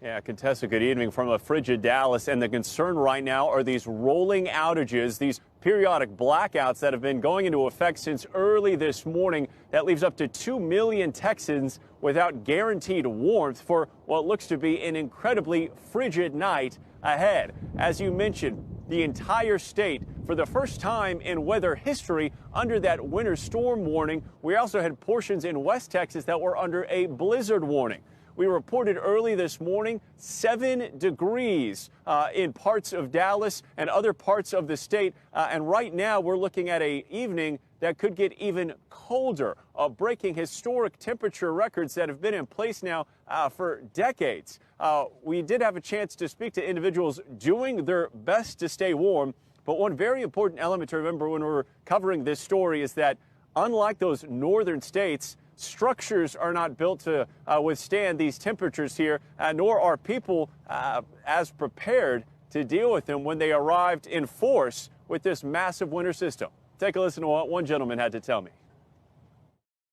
Yeah, Contessa, good evening from a frigid Dallas. And the concern right now are these rolling outages, these periodic blackouts that have been going into effect since early this morning. That leaves up to 2 million Texans without guaranteed warmth for what looks to be an incredibly frigid night ahead. As you mentioned, the entire state, for the first time in weather history, under that winter storm warning. We also had portions in West Texas that were under a blizzard warning. We reported early this morning 7 degrees in parts of Dallas and other parts of the state. And right now we're looking at an evening that could get even colder, breaking historic temperature records that have been in place now for decades. We did have a chance to speak to individuals doing their best to stay warm. But one very important element to remember when we're covering this story is that unlike those northern states, structures are not built to withstand these temperatures here, nor are people as prepared to deal with them when they arrived in force with this massive winter system. Take a listen to what one gentleman had to tell me.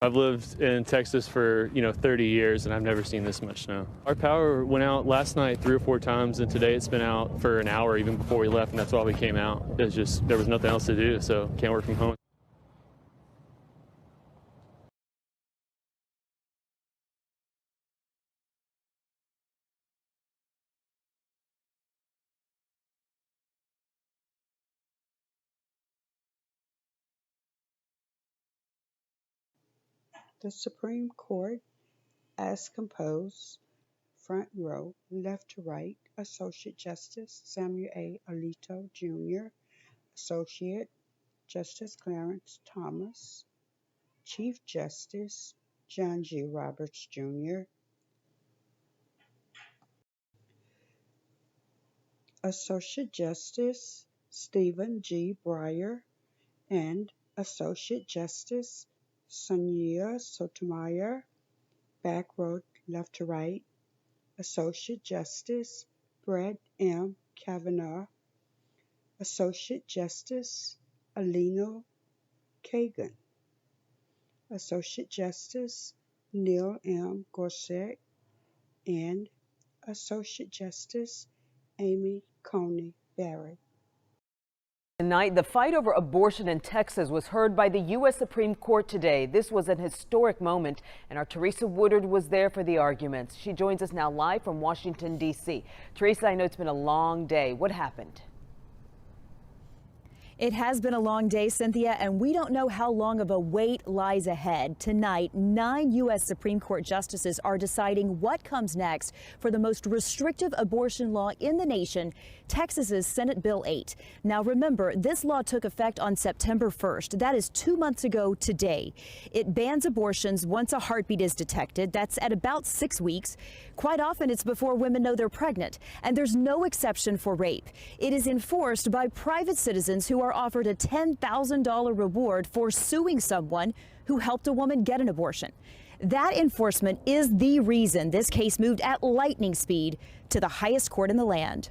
I've lived in Texas for 30 years, and I've never seen this much snow. Our power went out last night 3 or 4 times, and today it's been out for an hour even before we left, and that's why we came out. It's just there was nothing else to do, so can't work from home. The Supreme Court, as composed, front row, left to right, Associate Justice Samuel A. Alito, Jr., Associate Justice Clarence Thomas, Chief Justice John G. Roberts, Jr., Associate Justice Stephen G. Breyer, and Associate Justice Sonia Sotomayor, back row left to right, Associate Justice Brett M. Kavanaugh, Associate Justice Alina Kagan, Associate Justice Neil M. Gorsuch, and Associate Justice Amy Coney Barrett. Tonight, the fight over abortion in Texas was heard by the U.S. Supreme Court today. This was an historic moment, and our Teresa Woodard was there for the arguments. She joins us now live from Washington, D.C. Teresa, I know it's been a long day. What happened? It has been a long day, Cynthia, and we don't know how long of a wait lies ahead. Tonight, 9 U.S. Supreme Court justices are deciding what comes next for the most restrictive abortion law in the nation, Texas's Senate Bill 8. Now, remember, this law took effect on September 1st. That is 2 months ago today. It bans abortions once a heartbeat is detected. That's at about 6 weeks. Quite often, it's before women know they're pregnant, and there's no exception for rape. It is enforced by private citizens who are offered a $10,000 reward for suing someone who helped a woman get an abortion. That enforcement is the reason this case moved at lightning speed to the highest court in the land.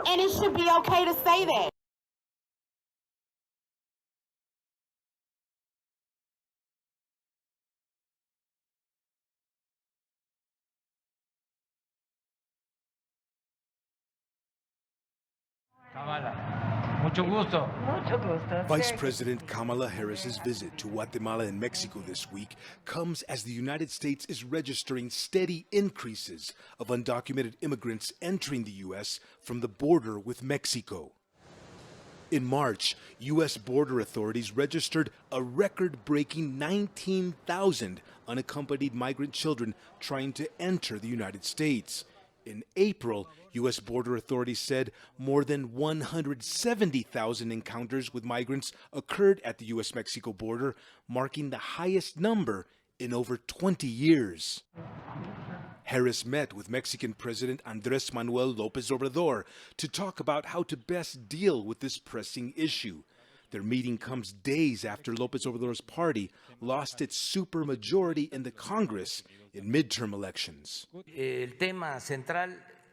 And it should be okay to say that. Mucho gusto. Mucho gusto. Vice President Kamala Harris's visit to Guatemala and Mexico this week comes as the United States is registering steady increases of undocumented immigrants entering the U.S. from the border with Mexico. In March, U.S. border authorities registered a record-breaking 19,000 unaccompanied migrant children trying to enter the United States. In April, U.S. border authorities said more than 170,000 encounters with migrants occurred at the U.S.-Mexico border, marking the highest number in over 20 years. Harris met with Mexican President Andrés Manuel López Obrador to talk about how to best deal with this pressing issue. Their meeting comes days after López Obrador's party lost its supermajority in the Congress in midterm elections.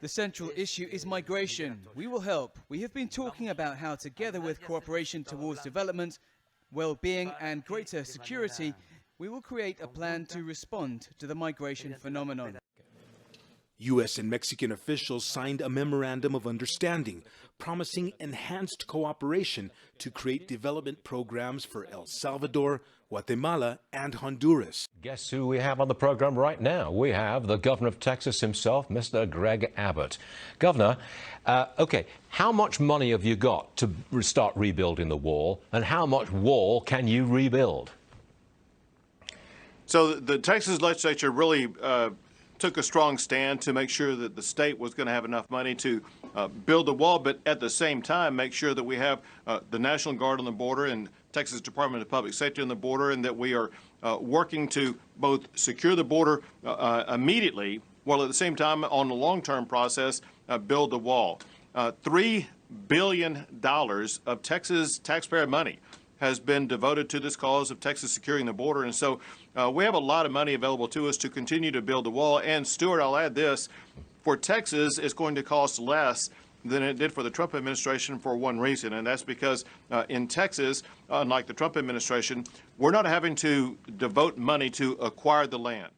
The central issue is migration. We will help. We have been talking about how, together with cooperation towards development, well-being and greater security, we will create a plan to respond to the migration phenomenon. U.S. and Mexican officials signed a memorandum of understanding, promising enhanced cooperation to create development programs for El Salvador, Guatemala, and Honduras. Guess who we have on the program right now? We have the governor of Texas himself, Mr. Greg Abbott. Governor, okay, how much money have you got to start rebuilding the wall, and how much wall can you rebuild? So the Texas legislature really took a strong stand to make sure that the state was going to have enough money to build the wall, but at the same time make sure that we have the National Guard on the border and Texas Department of Public Safety on the border, and that we are working to both secure the border immediately, while at the same time on the long-term process build the wall. $3 billion of Texas taxpayer money has been devoted to this cause of Texas securing the border. And so we have a lot of money available to us to continue to build the wall. And Stuart, I'll add this, for Texas, it's going to cost less than it did for the Trump administration for one reason, and that's because in Texas, unlike the Trump administration, we're not having to devote money to acquire the land.